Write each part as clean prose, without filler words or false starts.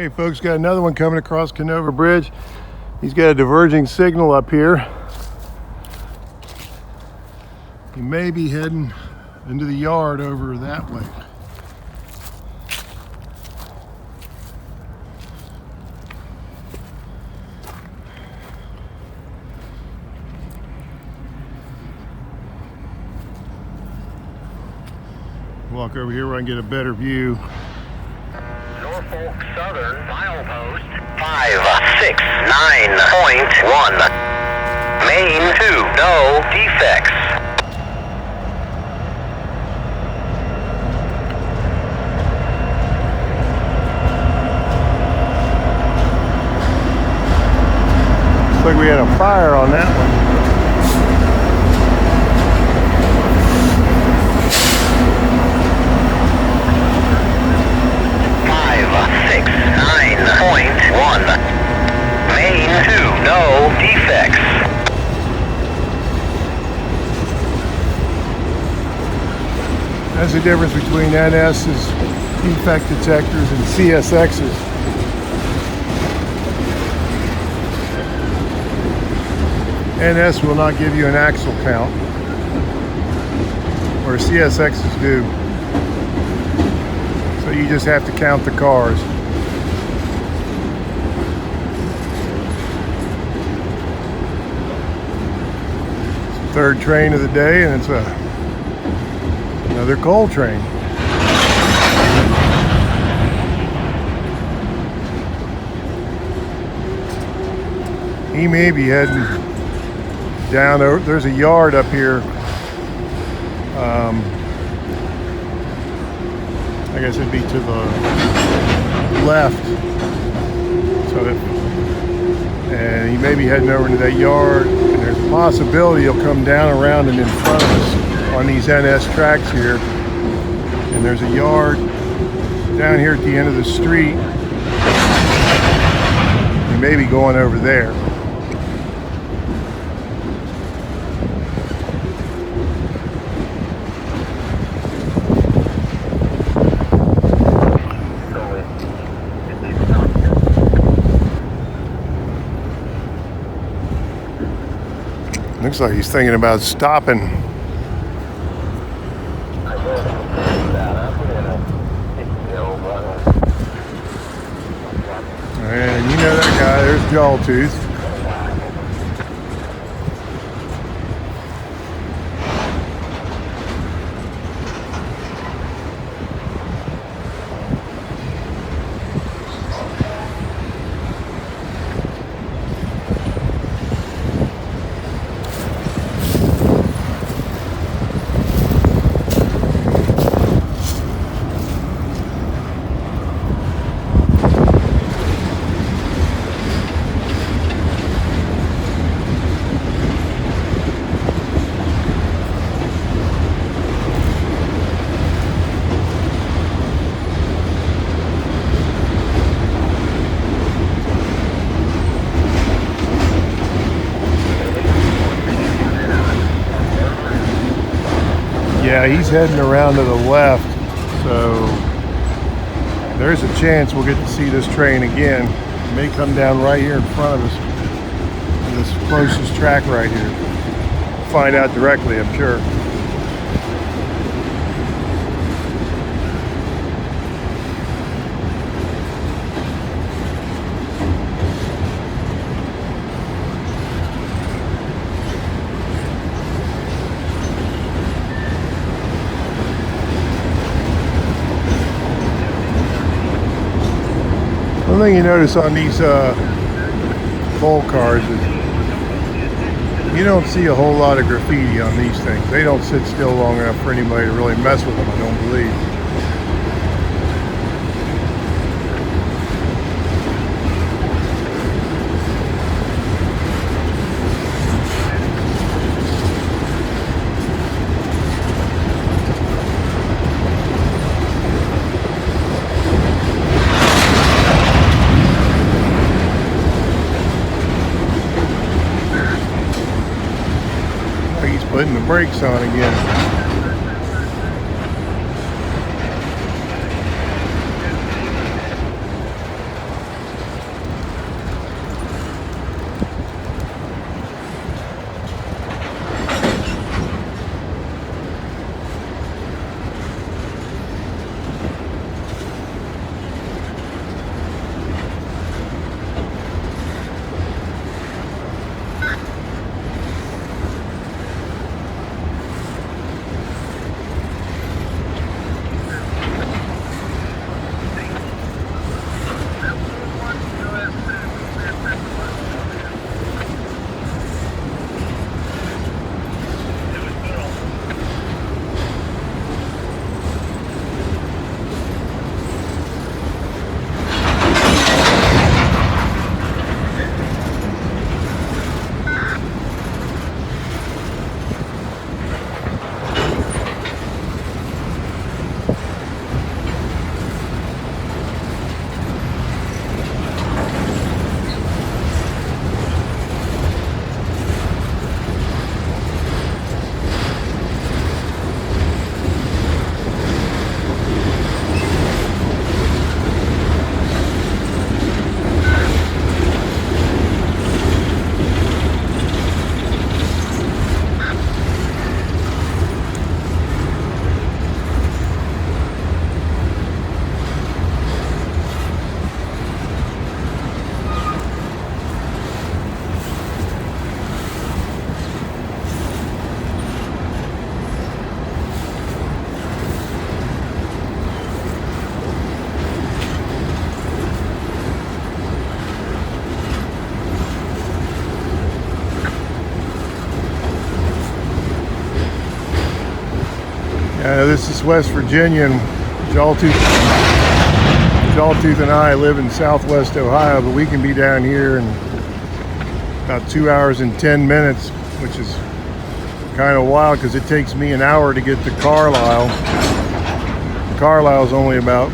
Okay folks, got another one coming across Kenova Bridge. He's got a diverging signal up here. He may be heading into the yard over that way. Walk over here where I can get a better view. Norfolk Southern milepost 569.1. Main 2, no defects. Looks like we had a fire on that one. Main 2, no defects. That's the difference between NS's defect detectors and CSX's. NS will not give you an axle count, or CSX's do. So you just have to count the cars. Third train of the day, and it's another coal train. He may be heading down over. There's a yard up here. I guess it'd be to the left. And he may be heading over into that yard. There's a possibility he'll come down around and in front of us on these NS tracks here. And there's a yard down here at the end of the street. He may be going over there. Looks like he's thinking about stopping. And you know that guy, there's Jawtooth. Yeah, he's heading around to the left, so there's a chance we'll get to see this train again. It may come down right here in front of us, on this closest track right here. We'll find out directly, I'm sure. One thing you notice on these coal cars is you don't see a whole lot of graffiti on these things. They don't sit still long enough for anybody to really mess with them, I don't believe. Putting the brakes on again. This is West Virginia, and Jawtooth and I live in Southwest Ohio, but we can be down here in about 2 hours and 10 minutes, which is kind of wild because it takes me an hour to get to Carlisle. Carlisle is only about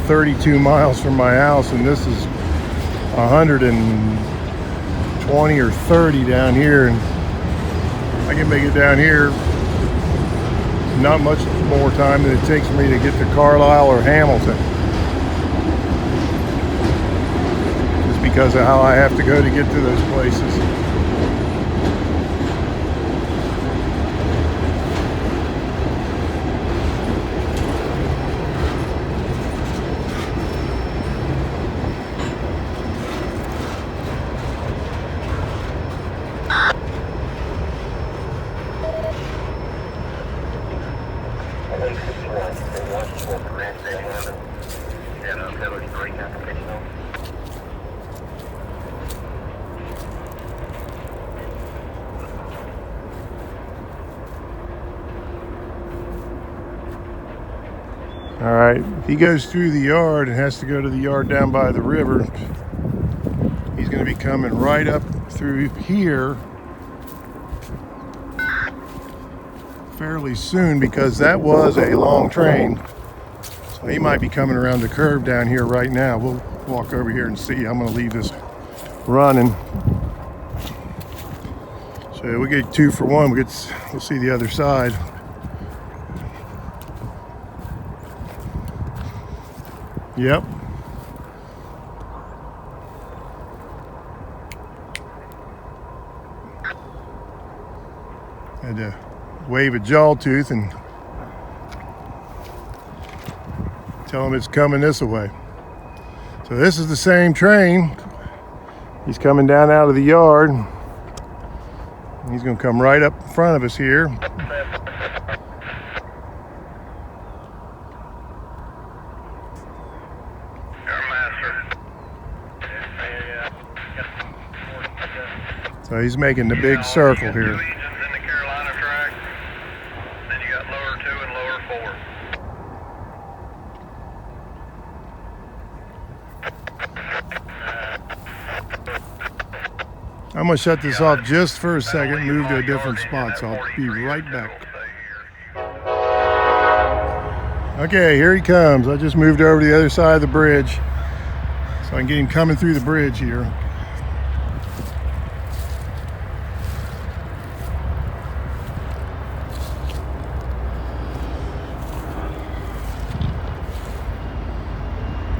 32 miles from my house, and this is 120 or 30 down here, and I can make it down here not much more time than it takes for me to get to Carlisle or Hamilton, just because of how I have to go to get to those places. All right, if he goes through the yard and has to go to the yard down by the river, he's going to be coming right up through here fairly soon, because that was a long train. So he might be coming around the curve down here right now. We'll walk over here and see. I'm going to leave this running. So we get 2 for 1. We'll see the other side. Yep. Had to wave at Jawtooth and tell him it's coming this way. So this is the same train. He's coming down out of the yard. He's going to come right up in front of us here. So he's making the big circle here. I'm going to shut this off just for a second, move to a different spot, so I'll be right back. Okay, here he comes. I just moved over to the other side of the bridge, so I can get him coming through the bridge here.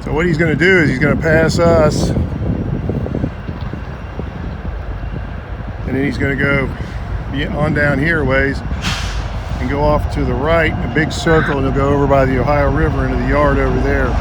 So what he's going to do is he's going to pass us, and then he's going to go on down here a ways and go off to the right in a big circle, and he'll go over by the Ohio River into the yard over there.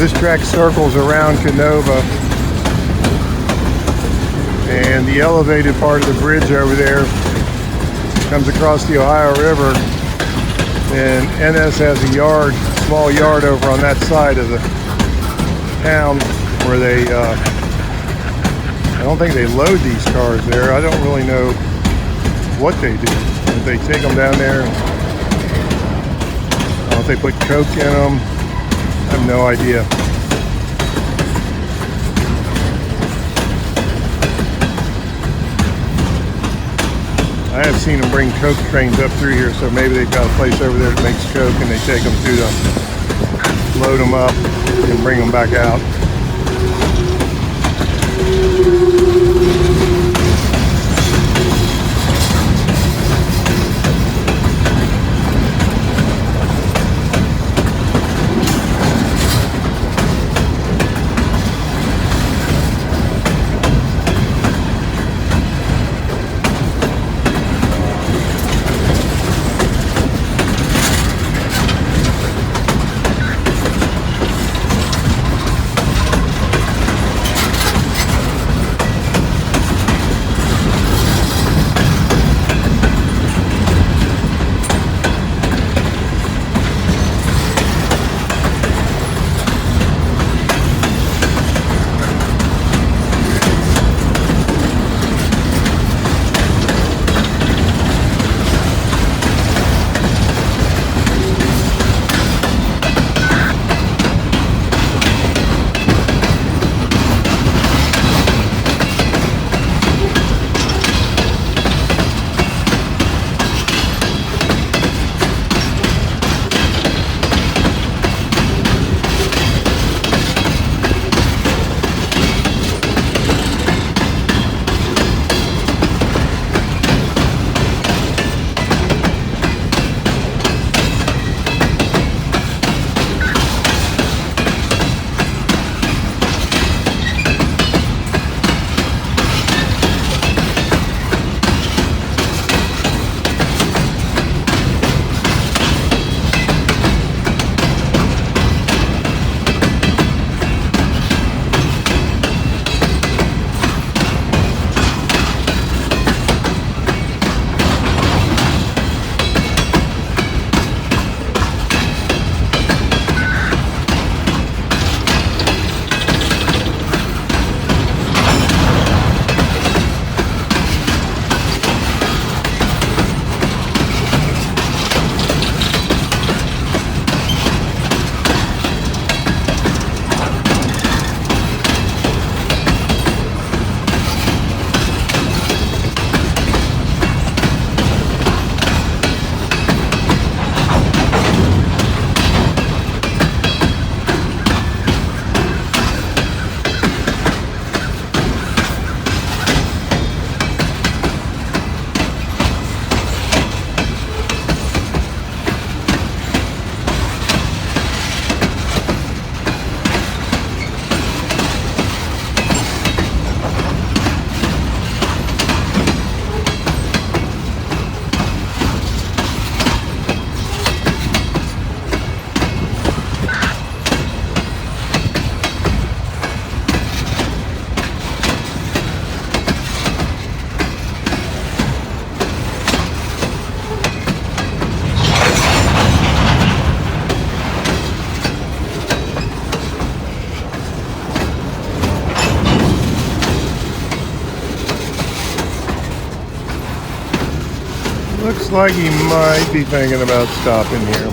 This track circles around Kenova, and the elevated part of the bridge over there comes across the Ohio River, and NS has a yard, small yard over on that side of the town where they, I don't think they load these cars there. I don't really know what they do. If they take them down there, I don't know if they put coke in them. I have no idea. I have seen them bring coke trains up through here, so maybe they've got a place over there that makes coke, and they take them through to load them up and bring them back out. like he might be thinking about stopping here.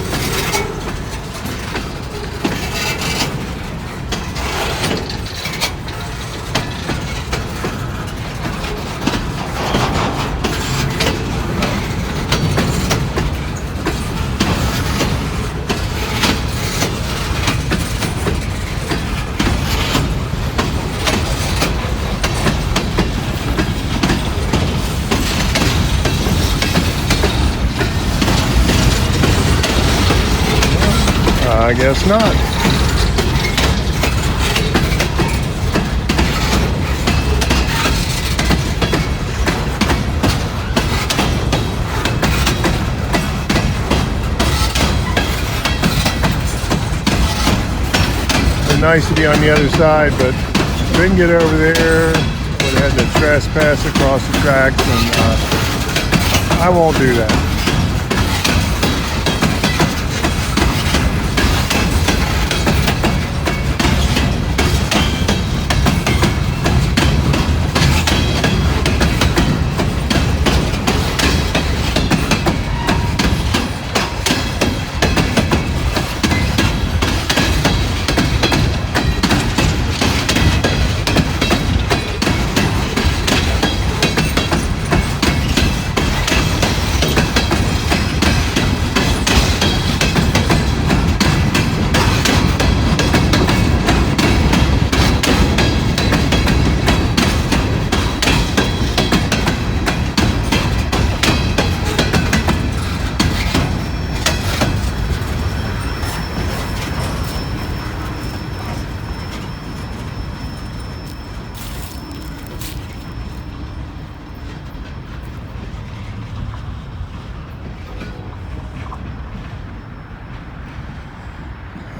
I guess not. It's nice to be on the other side, but couldn't get over there. Would have had to trespass across the tracks, and I won't do that.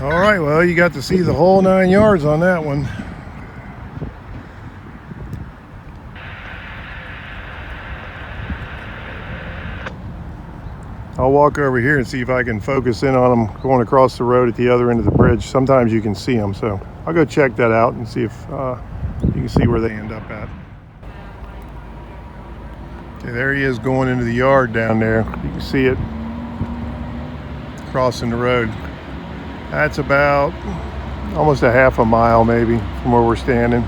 All right, well, you got to see the whole 9 yards on that one. I'll walk over here and see if I can focus in on them going across the road at the other end of the bridge. Sometimes you can see them, so I'll go check that out and see if you can see where they end up at. Okay, there he is going into the yard down there. You can see it crossing the road. That's about almost a half a mile maybe from where we're standing.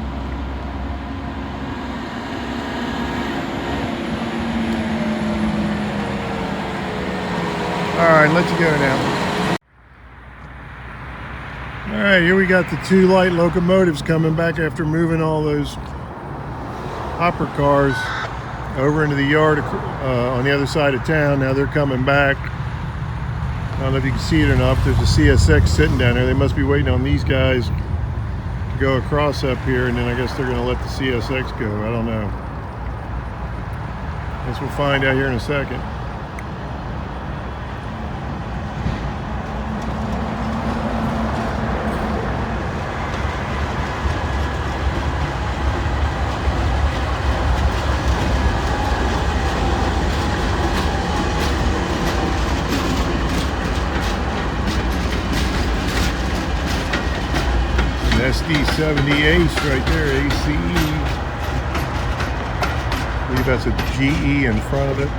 All right, let you go now. All right, here we got the 2 light locomotives coming back after moving all those hopper cars over into the yard on the other side of town. Now they're coming back. I don't know if you can see it or not. There's a CSX sitting down there. They must be waiting on these guys to go across up here, and then I guess they're going to let the CSX go. I don't know. Guess we'll find out here in a second. SD70 Ace right there, ACE. I believe that's a GE in front of it.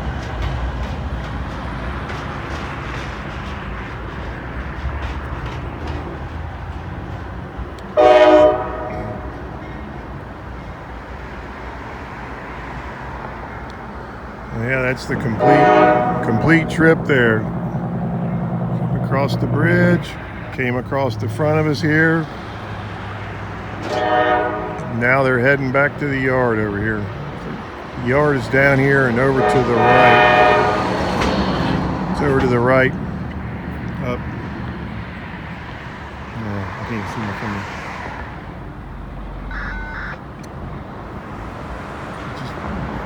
Yeah, that's the complete trip there. Across the bridge, came across the front of us here. Now they're heading back to the yard over here. The yard is down here and over to the right. It's over to the right. Up. No, I can't see my finger.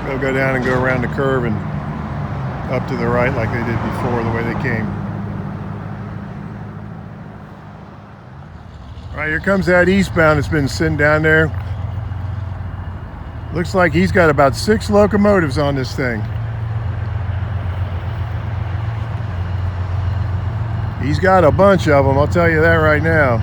They'll go down and go around the curve and up to the right like they did before, the way they came. All right, here comes that eastbound that's been sitting down there. Looks like he's got about 6 locomotives on this thing. He's got a bunch of them, I'll tell you that right now.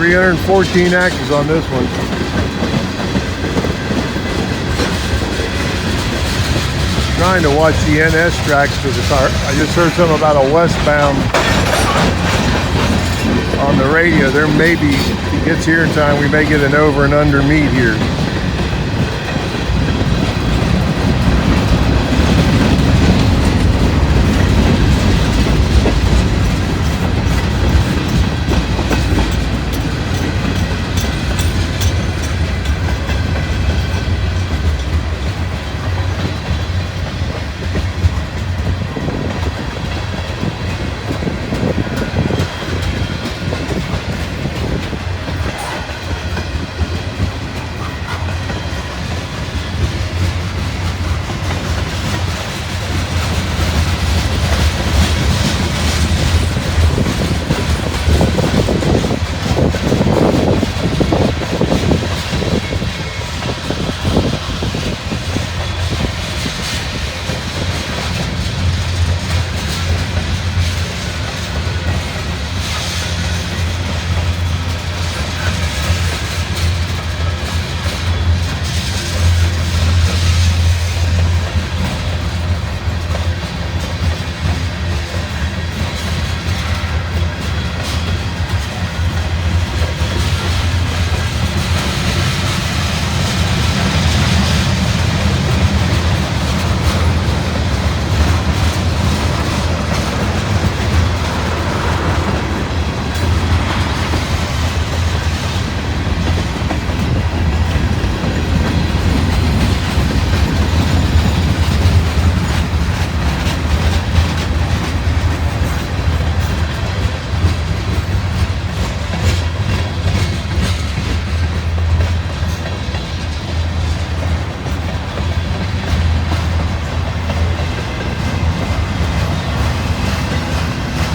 314 axles on this one. Trying to watch the NS tracks because I just heard something about a westbound on the radio. There may be, if he gets here in time, we may get an over and under meet here.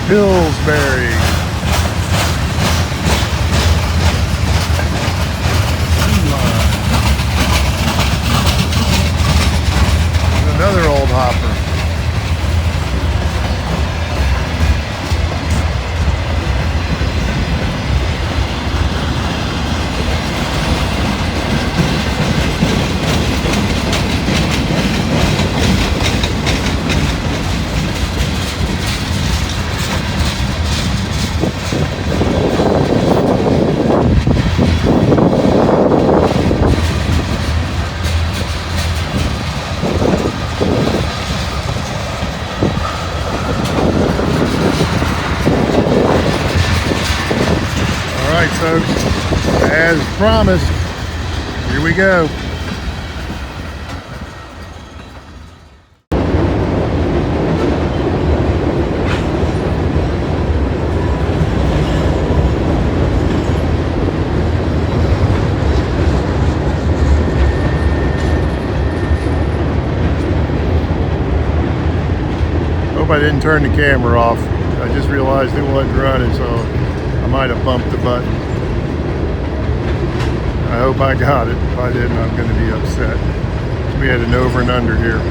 Pillsbury. Another old hopper. Folks, as promised, here we go. Hope I didn't turn the camera off. I just realized it wasn't running, so I might have bumped the button. I hope I got it. If I didn't, I'm going to be upset. We had an over and under here.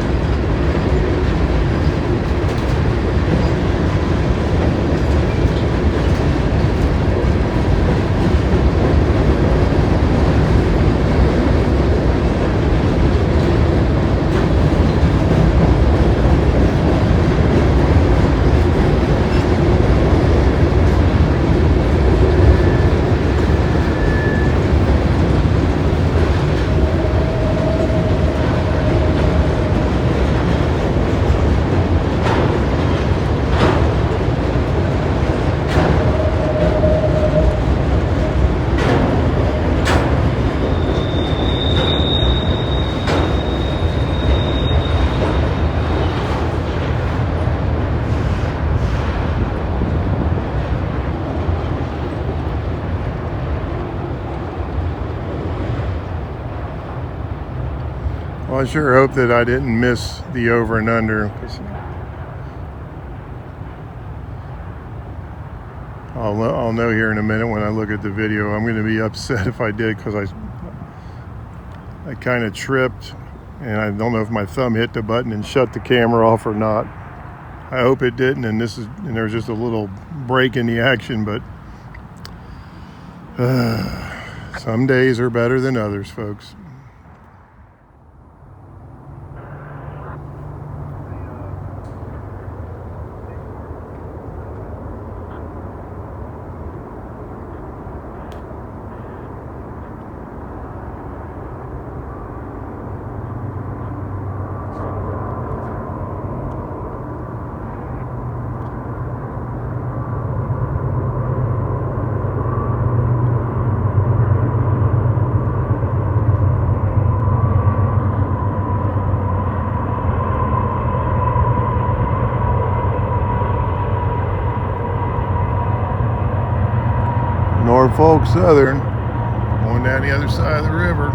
Well, I sure hope that I didn't miss the over and under. I'll know here in a minute when I look at the video. I'm going to be upset if I did, because I kind of tripped, and I don't know if my thumb hit the button and shut the camera off or not. I hope it didn't, and there's just a little break in the action, but Some days are better than others, folks. Norfolk Southern, going down the other side of the river.